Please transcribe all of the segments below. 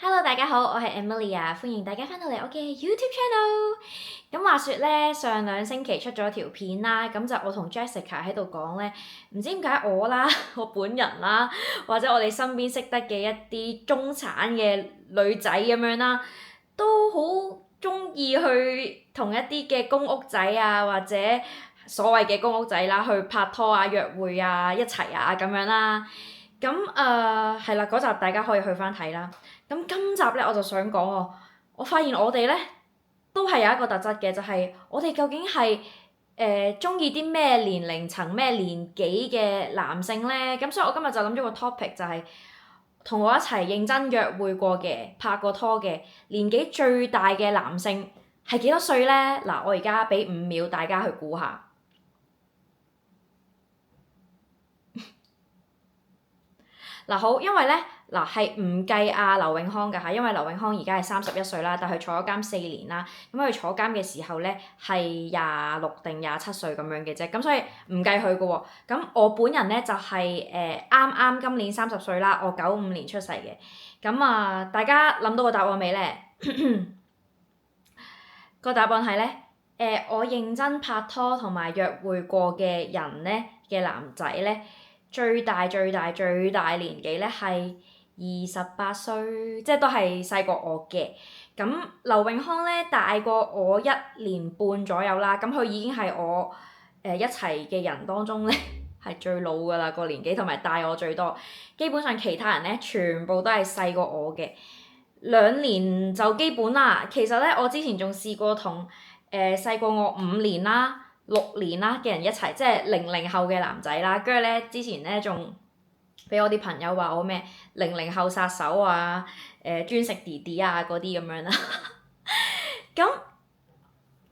Hello，大家好，我係 Emily 啊，歡迎大家翻到嚟我嘅 YouTube channel。咁話說咧，上兩星期出咗條片啦，咁就我同 Jessica 喺度講咧，唔知點解我啦，我本人啦，或者我哋身邊識得嘅一啲中產嘅女仔咁樣啦，都好中意去同一啲嘅公屋仔啊，或者所謂嘅公屋仔啦，去拍拖啊、約會啊、一齊啊咁樣啦。咁係啦，嗰集大家可以去翻睇啦。咁今集咧我就想講喎，我發現我哋咧都係有一個特質嘅，就係、我哋究竟係中意啲咩年齡層、咩年紀嘅男性咧？咁所以我今日就諗咗個 topic 就係、同我一齊認真約會過嘅、拍過拖嘅年紀最大嘅男性係幾多歲咧？嗱，我而家俾5秒大家去估下。嗱好，因為咧嗱係唔計阿劉永康㗎嚇，因為劉永康而家係31歲啦，但係佢坐咗監4年啦。咁佢坐監嘅時候咧係26定27歲咁樣嘅啫，咁所以唔計佢㗎喎。咁我本人咧就係啱啱今年30歲啦，我95年出世嘅。咁大家諗到個答案未咧？個答案係咧，我認真拍拖同埋約會過嘅人咧嘅男仔咧。最大年紀咧係28歲，即係都係細過我嘅。咁劉永康咧大過我1年半左右啦，咁佢已經係我一齊嘅人當中咧係最老㗎啦個年紀，同埋大我最多。基本上其他人咧全部都係細過我嘅2年就基本啦。其實咧我之前仲試過同細過我5年啦、6年啦嘅人一齊，即係00後嘅男仔啦。跟住咧，之前咧仲俾我啲朋友話我咩00後殺手啊，專食弟弟啊嗰啲咁樣啦。咁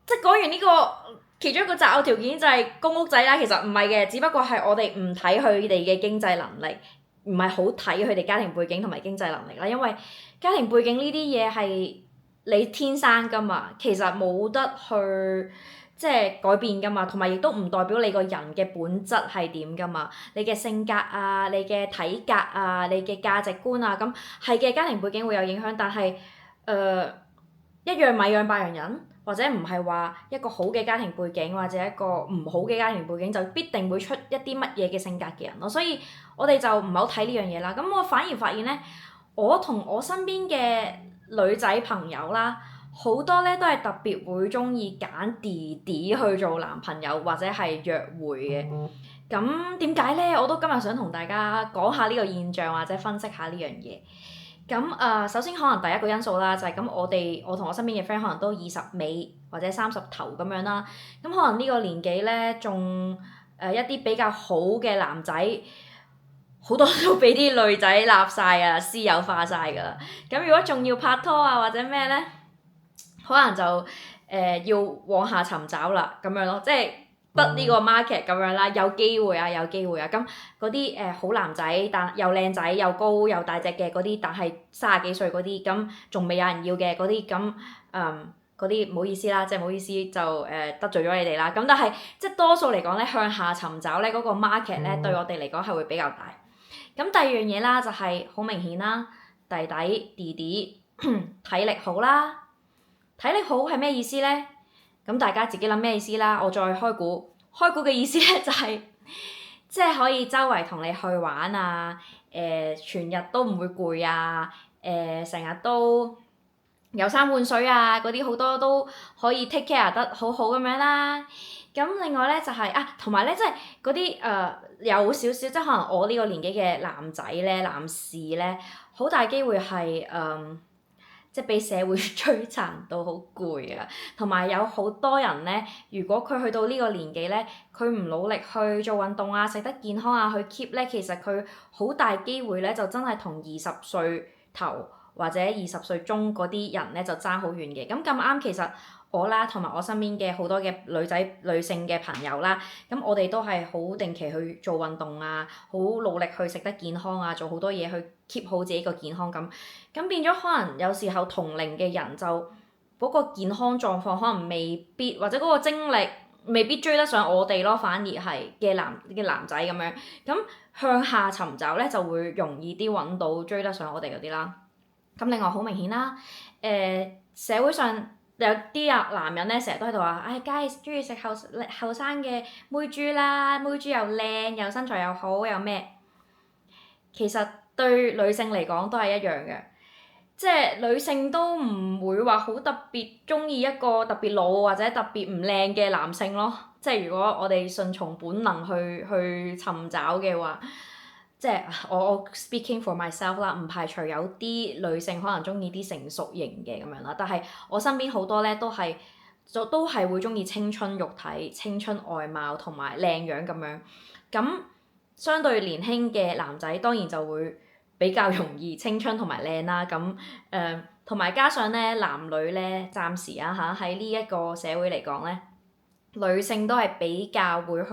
即係講完呢個其中一個擇偶條件就係公屋仔啦，其實唔係嘅，只不過係我哋唔睇佢哋嘅經濟能力，唔係好睇佢哋家庭背景同埋經濟能力啦。因為家庭背景呢啲嘢係你天生㗎嘛，其實冇得去即係改變㗎嘛，同埋亦都唔代表你個人嘅本質係點㗎嘛，你嘅性格啊、你嘅體格啊、你嘅價值觀啊，咁係嘅，家庭背景會有影響，但係一樣米養百樣人，或者唔係話一個好嘅家庭背景或者一個唔好嘅家庭背景就必定會出一啲乜嘢嘅性格嘅人咯，所以我哋就唔係好睇呢樣嘢啦。咁我反而發現咧，我同我身邊嘅女仔朋友啦，好多咧都係特別會中意揀弟弟去做男朋友或者係約會嘅。咁點解咧？我都今日想同大家講下呢個現象或者分析下呢樣嘢。咁首先可能第一個因素啦，就係咁我同我身邊嘅 friend 可能都20尾或者30頭咁樣啦。咁可能呢個年紀咧，仲一啲比較好嘅男仔，好多都俾啲女仔立晒啊，私有化晒㗎啦。咁如果仲要拍拖啊或者咩咧，可能就要往下尋找啦咁樣咯，即係得呢個 market 咁樣啦，有機會啊。咁嗰啲好男仔，但又靚仔又高又大隻嘅嗰啲，但係30幾歲嗰啲，咁仲未有人要嘅嗰啲，咁嗰啲唔好意思啦，即係唔好意思就得罪咗你哋啦。咁但係即係多數嚟講咧，向下尋找咧嗰個 market 咧對我哋嚟講係會比較大。咁第二樣嘢啦，就係好明顯啦，弟弟體力好啦。體力好係咩意思咧？咁大家自己諗咩意思啦。我再開估嘅意思咧就係、即係可以周圍同你去玩啊，全日都唔會攰啊，成日都遊山玩水啊，嗰啲好多都可以 take care 得好好咁樣啦。咁另外咧就係、同埋咧即係嗰啲有少少即係可能我呢個年紀嘅男仔咧、男士咧，好大機會係即係俾社會摧殘到好攰啊，同埋有好多人咧，如果佢去到呢個年紀咧，佢唔努力去做運動啊、食得健康啊、去 keep 咧，其實佢好大機會咧就真係同20歲頭或者20歲中嗰啲人咧就爭好遠嘅。咁啱其實我啦，同埋我身邊嘅好多嘅女性嘅朋友啦，咁我哋都係好定期去做運動啊，好努力去食得健康啊，做好多嘢去 keep 好自己個健康咁。咁變咗可能有時候同齡嘅人就嗰個健康狀況可能未必，或者嗰個精力未必追得上我哋咯，反而係嘅男仔咁樣。咁向下尋找咧就會容易啲揾到追得上我哋嗰啲啦。咁另外好明顯啦，社會上有啲男人咧成日都喺度話，唉，梗係中意食後生嘅妹豬啦，妹豬又靚又身材又好又咩？其實對女性嚟講都係一樣嘅，即係女性都唔會話好特別中意一個特別老或者特別唔靚嘅男性咯。即係如果我哋順從本能去尋找嘅話，即係我 speaking for myself 啦，唔排除有啲女性可能中意啲成熟型嘅咁樣啦，但係我身邊好多咧都係會中意青春肉體、青春外貌同埋靚樣咁樣。咁相對年輕嘅男仔當然就會比較容易青春同埋靚啦。咁同埋加上咧男女咧暫時喺呢一個社會嚟講咧，女性都係比較會去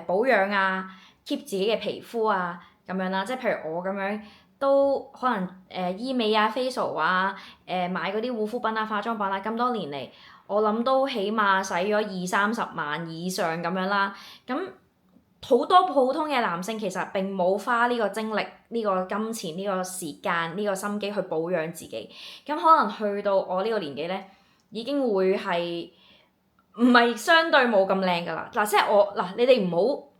保養啊，keep 自己嘅皮膚啊咁樣啦。即係譬如我咁樣都可能醫美啊、facial 啊、買嗰啲護膚品啊、化妝品啊，咁多年嚟我諗都起碼使咗20-30萬以上咁樣啦。咁好多普通嘅男性其實並冇花呢個精力、呢個金錢、呢個時間、呢個心機去保養自己。咁可能去到我呢個年紀咧，已經會係唔係相對冇咁靚㗎啦。嗱，即係你哋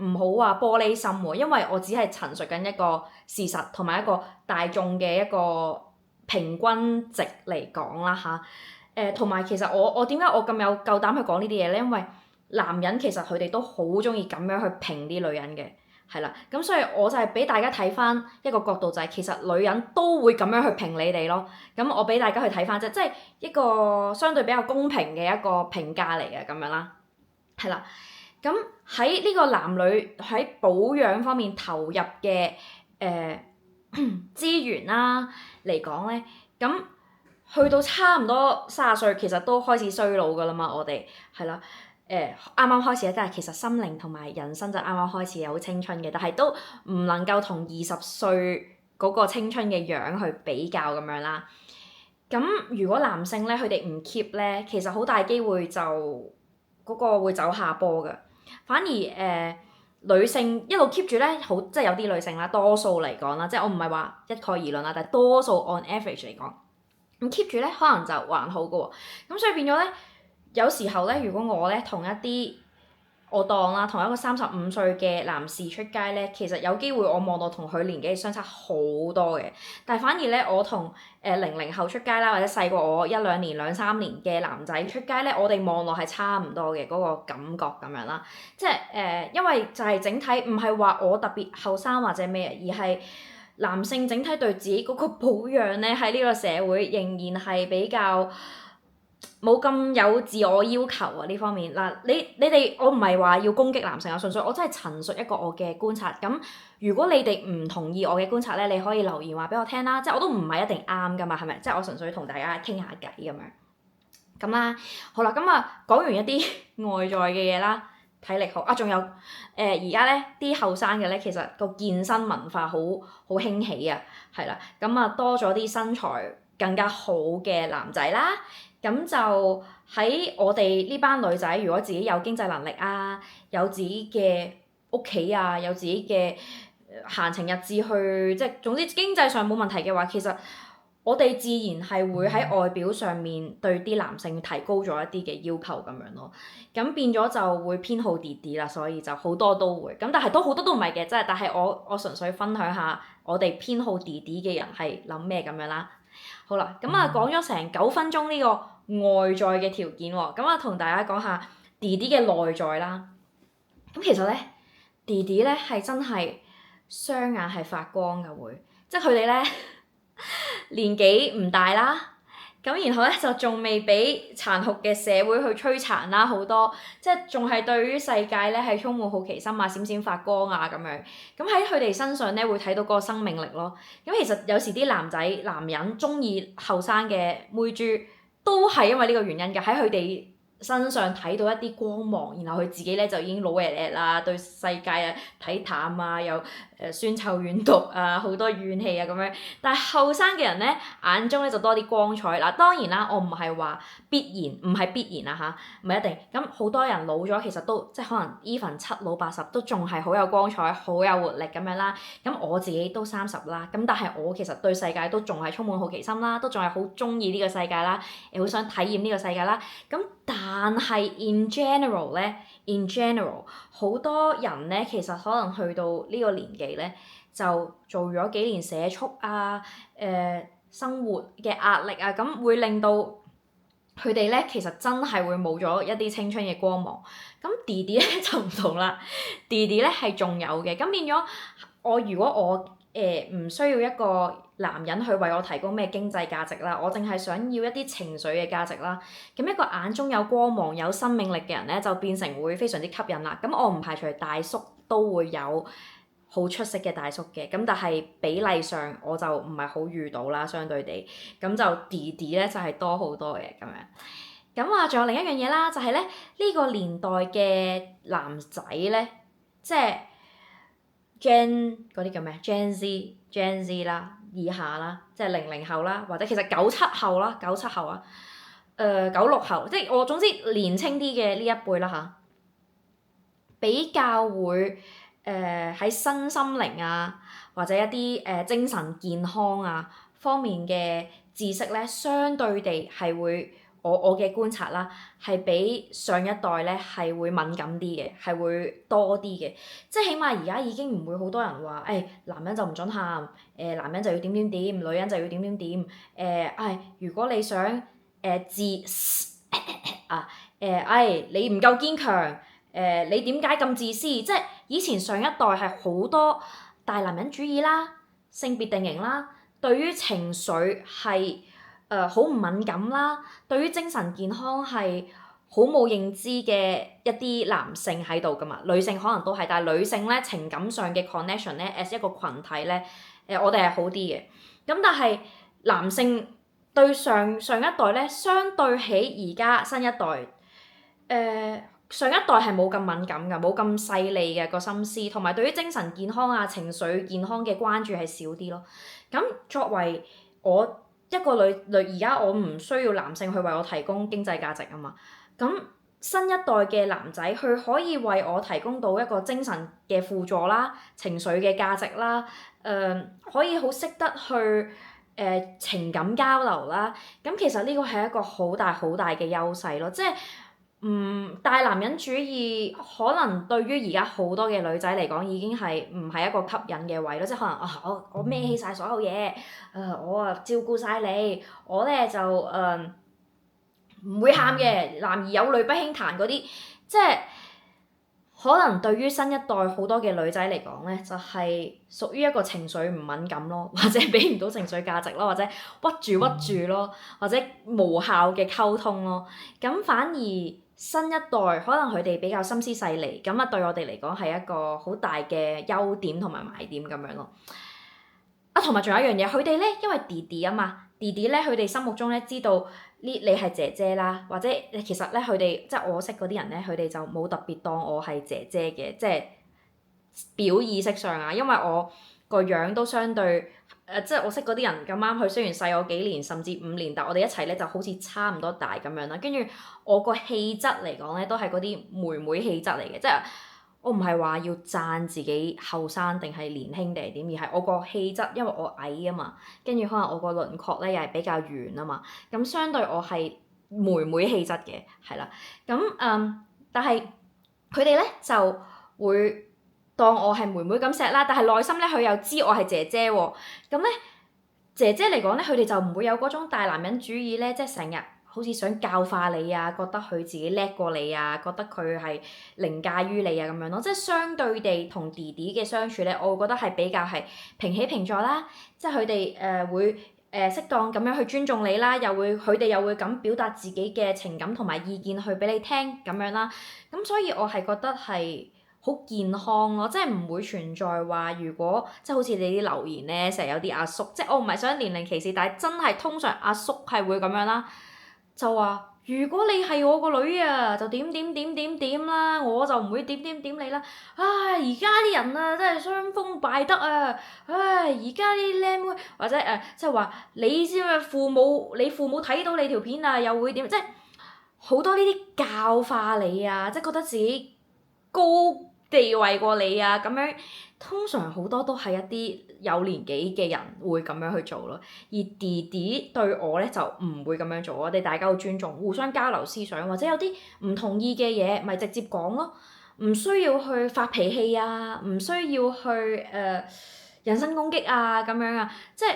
唔好話玻璃心喎，因為我只係陳述緊一個事實同埋一個大眾嘅一個平均值嚟講啦嚇。同埋其實我點解我咁有夠膽去講呢啲嘢咧？因為男人其實佢哋都好中意咁樣去評啲女人嘅，係啦，咁所以我就係俾大家睇翻一個角度，就係其實女人都會咁樣去評你哋咯。咁我俾大家去睇翻啫，即係一個相對比較公平嘅一個評價嚟嘅咁樣啦，係啦。咁喺呢個男女喺保養方面投入嘅資源啦嚟講咧，咁去到差唔多30歲，其實都開始衰老㗎啦嘛，我哋係啦。啱啱開始咧，但係其實心靈同埋人生就啱啱開始有青春嘅，但係都唔能夠同20歲嗰個青春嘅樣去比較咁樣啦。咁如果男性咧，佢哋唔 keep 咧，其實好大機會就嗰個會走下坡㗎。反而女性一路 keep 住咧，即係有啲女性啦，多數嚟講啦，即係我唔係話一概而論啦，但係多數 on average 嚟講，咁 keep 住咧可能就還好㗎喎。咁所以變咗咧。有時候咧，如果我咧同一啲我當啦，同一個35歲嘅男士出街咧，其實有機會我望到同佢年紀相差好多嘅，但係反而咧我同00後出街啦，或者細過我1-2年、2-3年嘅男仔出街咧，我哋望落係差唔多嘅嗰個感覺咁樣啦。即係因為就係整體唔係話我特別後生或者咩，而係男性整體對自己嗰個保養咧喺呢個社會仍然係比較冇咁有自我要求啊！呢方面嗱，你哋我唔係話要攻擊男性啊，純粹我真係陳述一個我嘅觀察。咁如果你哋唔同意我嘅觀察咧，你可以留言話俾我聽啦。即係我都唔係一定啱㗎嘛，係咪？即係我純粹同大家傾下偈咁樣。咁啦，好啦，咁講完一啲外在嘅嘢啦，體力好啊，仲有而家咧啲後生嘅咧，其實個健身文化好興起啊，係啦，咁多咗啲身材更加好嘅男仔啦。咁就喺我哋呢班女仔，如果自己有經濟能力啊，有自己嘅屋企啊，有自己嘅閒情逸致去，即係總之經濟上冇問題嘅話，其實我哋自然係會喺外表上面對啲男性提高咗一啲嘅要求咁樣咯。咁變咗就會偏好弟弟啦，所以就好多都會。咁但係都好多都唔係嘅，即係但係我純粹分享下我哋偏好弟弟嘅人係諗咩咁樣啦。好啦，咁講咗成9分鐘呢個外在嘅條件喎，咁同大家講下弟弟嘅內在啦。咁其實咧，弟弟咧係真係雙眼係發光㗎會，即係佢哋咧年紀唔大啦，咁然後咧就仲未俾殘酷嘅社會去摧殘啦，好多即係仲係對於世界咧係充滿好奇心啊，閃閃發光啊咁樣。咁喺佢哋身上咧會睇到嗰個生命力咯。咁其實有時啲男人中意後生嘅妹豬，都係因為呢個原因㗎。喺佢哋身上睇到一啲光芒，然後佢自己咧就已經老爺爺啦，對世界啊睇淡啊，又酸臭怨毒啊，好多怨氣啊咁樣。但係後生嘅人咧眼中咧就多啲光彩。嗱，當然啦，我唔係話必然，唔係必然啊嚇，唔係一定。咁好多人老咗，其實都即係可能 even 七老八十都仲係好有光彩、好有活力咁樣啦。咁我自己都30啦，咁但係我其實對世界都仲係充滿好奇心啦，都仲係好中意呢個世界啦，好想體驗呢個世界啦。咁但係 in general 好多人咧，其實可能去到呢個年紀咧，就做咗幾年社畜啊，生活嘅壓力啊，咁會令到佢哋咧其實真係會冇咗一啲青春嘅光芒。咁弟弟咧就唔同啦，弟弟咧係仲有嘅，咁變咗如果我唔需要一個男人去為我提供咩經濟價值啦，我淨係想要一啲情緒嘅價值啦。咁一個眼中有光芒、有生命力嘅人咧，就變成會非常之吸引啦。咁我唔排除大叔都會有好出色嘅大叔嘅，咁但係比例上我就唔係好遇到啦，相對地，咁就弟弟咧就係多好多嘅咁樣。咁仲有另一樣嘢啦，就係咧呢個年代嘅男仔咧，即係 Gen 嗰啲叫咩？Gen Z 啦，以下啦，即係00後啦，或者其實97後啦，97後啊，96後，即係我總之年青啲嘅呢一輩啦嚇，比較會喺身心靈啊，或者一啲精神健康啊方面嘅知識咧，相對地係會我嘅觀察啦，係比上一代咧係會敏感啲嘅，係會多啲嘅。即係起碼而家已經唔會好多人話，男人就唔準喊，男人就要點點點，女人就要點點點。如果你想你唔夠堅強，你點解咁自私？即係以前上一代係好多大男人主義啦、性別定型啦，對於情緒係好唔敏感啦，對於精神健康係好冇認知嘅一啲男性喺度噶嘛，女性可能都係，但係女性咧情感上嘅 connection 咧 as 一個群體咧，我哋係好啲嘅。咁但係男性對上一代咧，相對起而家新一代，上一代係冇咁敏感㗎，冇咁細膩嘅個心思，同埋對於精神健康啊、情緒健康嘅關注係少啲咯。咁作為我一個女，而家我唔需要男性去為我提供經濟價值啊嘛。咁新一代嘅男仔，佢可以為我提供到一個精神嘅輔助啦、情緒嘅價值啦，可以好識得去情感交流啦。咁其實呢個係一個好大好大嘅優勢咯，即係大男人主義可能對於而家好多嘅女仔嚟講已經係唔係一個吸引嘅位咯，即係可能我孭起晒所有嘢，我照顧晒你，我咧就唔會喊嘅，男兒有淚不輕彈嗰啲，即係可能對於新一代好多嘅女仔嚟講咧，就係屬於一個情緒唔敏感咯，或者俾唔到情緒價值咯，或者屈住咯，或者無效嘅溝通咯，咁反而新一代可能佢哋比較心思細膩，咁對我哋嚟講係一個好大嘅優點同埋賣點咁樣咯。同埋仲有一樣嘢，佢哋咧因為弟弟啊嘛，弟弟咧佢哋心目中咧知道你係姐姐啦，或者其實咧佢哋即係我識嗰啲人咧，佢哋就冇特別當我係姐姐嘅，即係表意識上啊，因為我個樣都相對即係我識嗰啲人咁啱，佢雖然細我幾年甚至5年，但我哋一齊咧就好似差唔多大咁樣啦。跟住我個氣質嚟講咧，都係嗰啲妹妹氣質嚟嘅，即係我唔係話要讚自己後生定係年輕定係點，而係我個氣質，因為我矮啊嘛，跟住可能我個輪廓咧又係比較圓啊嘛，咁相對我係妹妹氣質嘅，係啦。咁但係佢哋咧就會當我係妹妹咁錫啦，但係內心咧佢又知我係姐姐喎。咁咧姐姐嚟講咧，佢哋就唔會有嗰種大男人主義咧，即係成日好似想教化你啊，覺得佢自己叻過你啊，覺得佢係凌駕於你啊咁樣咯。即係相對地同弟弟嘅相處咧，我會覺得係比較係平起平坐啦。即係佢哋會適當咁樣去尊重你啦，佢哋又會咁表達自己嘅情感同埋意見去俾你聽咁樣啦。咁所以我係覺得係好健康咯，即係唔會存在話如果即係好似你啲留言咧，成日有啲阿叔，即係我唔係想年齡歧視，但係真係通常阿叔係會咁樣啦。就話如果你係我個女啊，就點點點點點啦，我就唔會點點點你啦。唉，而家啲人啊，真係傷風敗德啊！唉，而家啲靚妹或者即係話你知嘛，你父母睇到你條片啊，又會點？即係好多呢啲教化你啊，即係覺得自己高地位過你啊，咁樣通常好多都係一啲有年紀嘅人會咁樣去做咯。而弟弟對我咧就唔會咁樣做，我哋大家好尊重，互相交流思想，或者有啲唔同意嘅嘢，咪直接講咯，唔需要去發脾氣啊，唔需要去人身攻擊啊咁樣啊，即係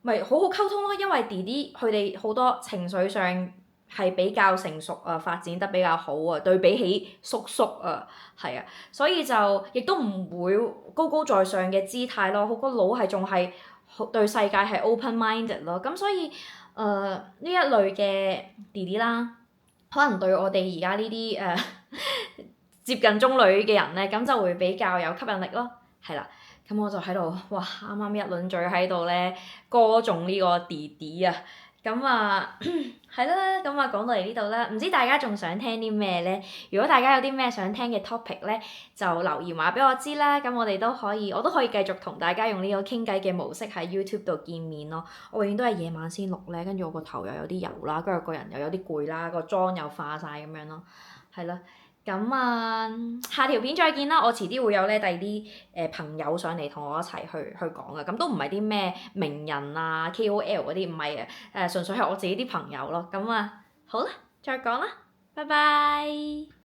咪好好溝通咯？因為弟弟佢哋好多情緒上係比較成熟啊，發展得比較好啊，對比起叔叔啊，係啊，所以就亦都唔會高高在上嘅姿態咯，個腦係仲係對世界係 open minded 咯，咁所以呢一類嘅弟弟啦，可能對我哋而家呢啲接近中女嘅人咧，咁就會比較有吸引力咯，係啦，咁我就喺度，哇！啱啱一輪嘴喺度咧，歌頌呢個弟弟啊〜咁啊，係啦，咁啊講到嚟呢度啦，唔知大家仲想聽啲咩咧？如果大家有啲咩想聽嘅 topic 咧，就留言話俾我知啦。咁我都可以繼續同大家用呢個傾偈嘅模式喺 YouTube 度見面咯。我永遠都係夜晚先錄咧，跟住我個頭又有啲油啦，跟住個人又有啲攰啦，個妝又化晒咁樣咯，係啦。咁啊，下條片再見啦！我遲啲會有咧第二啲朋友上嚟同我一齊去講啊，咁都唔係啲咩名人啊 KOL 嗰啲，唔係純粹係我自己啲朋友咯。咁啊，好啦，再講啦，拜拜。